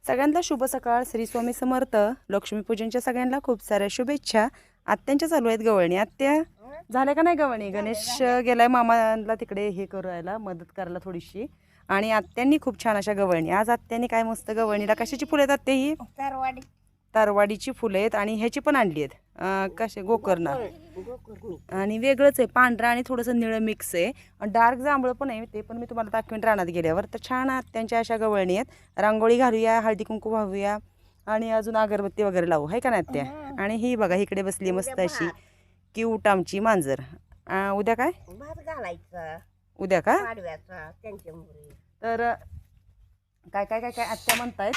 सगळ्यांना शुभ सकाळ. श्री स्वामी समर्थ. लक्ष्मीपूजनच्या सगळ्यांना खूप साऱ्या शुभेच्छा. आत्यांच्या चालू आहेत गवळणी. आत्या झाल्या का नाही गवळणी? गणेश गेलाय मामाला तिकडे हे करायला मदत करायला थोडीशी. आणि आत्यांनी खूप छान अशा गवळणी. आज आत्यांनी काय मस्त गवळणीला कशाची फुलं आहेत आत्या? ही तरवाडीची फुलं आहेत आणि ह्याची पण आणली आहेत. कसे गोकर्णा आणि वेगळंच आहे, पांढरा आणि थोडंसं निळं मिक्स आहे. डार्क जांभळं पण आहे, ते पण मी तुम्हाला दाखवेन रानात गेल्यावर. तर छान आत्यांच्या अशा गवळणी आहेत. रांगोळी घालूया, हळदी कुंकू वाहूया आणि अजून अगरबत्ती वगैरे लावू, आहे का ना आत्या? आणि ही बघा इकडे बसली मस्त अशी क्यूट आमची मांजर. उद्या काय घालायचं उद्या का तर काय काय काय काय आत्या म्हणतायत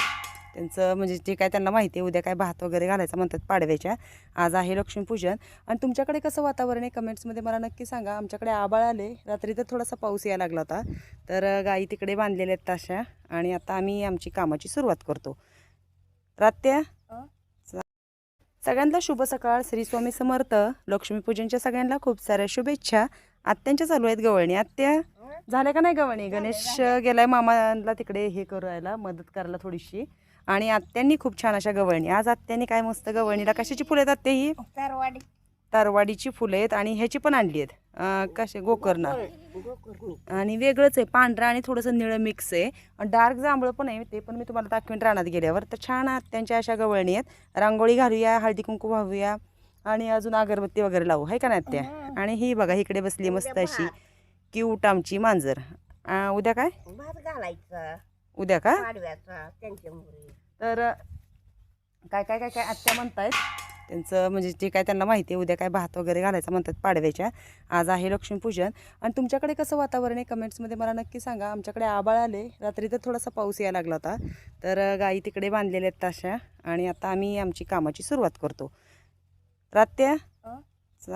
त्यांचं, म्हणजे जे काय त्यांना माहिती आहे. उद्या काय भात वगैरे घालायचं म्हणतात पाडव्याच्या. आज आहे लक्ष्मीपूजन. आणि तुमच्याकडे कसं वातावरण आहे कमेंट्समध्ये मला नक्की सांगा. आमच्याकडे आभाळ आले, रात्री तर थोडासा पाऊस यायला लागला होता. तर गाई तिकडे बांधलेल्या आहेत तशा. आणि आता आम्ही आमची कामाची सुरुवात करतो. रात्या सगळ्यांना शुभ सकाळ. श्री स्वामी समर्थ. लक्ष्मीपूजनच्या सगळ्यांना खूप साऱ्या शुभेच्छा. आत्यांच्या चालू आहेत गवळणी. आत्या झाल्या का नाही गवळणी? गणेश गेलाय मामाला तिकडे हे करायला मदत करायला थोडीशी. आणि आत्यांनी खूप छान अशा गवळणी. आज आत्यांनी काय मस्त गवळणीला कशाची फुलं आहेत आत्या? ही तरवाडीची फुलं आहेत आणि ह्याची पण आणली आहेत. कसे गोकर्णा आणि वेगळंच आहे, पांढरा आणि थोडंसं निळं मिक्स आहे. डार्क जांभळं पण आहे, ते पण मी तुम्हाला दाखवेन रानात गेल्यावर. तर छान आत्यांच्या अशा गवळणी आहेत. रांगोळी घालूया, हळदी कुंकू वाहूया आणि अजून अगरबत्ती वगैरे लावू, आहे का ना आत्या? आणि ही बघा इकडे बसली मस्त अशी क्यूट आमची मांजर. उद्या काय घालायचं उद्या का तर काय काय काय काय आत्या म्हणतायत त्यांचं, म्हणजे जे काय त्यांना माहिती आहे. उद्या काय भात वगैरे घालायचं म्हणतात पाडव्याच्या. आज आहे लक्ष्मीपूजन. आणि तुमच्याकडे कसं वातावरण आहे कमेंट्समध्ये मला नक्की सांगा. आमच्याकडे आभाळ आले, रात्री तर थोडासा पाऊस यायला लागला होता. तर गाई तिकडे बांधलेल्या आहेत तशा. आणि आता आम्ही आमची कामाची सुरुवात करतो. रात्या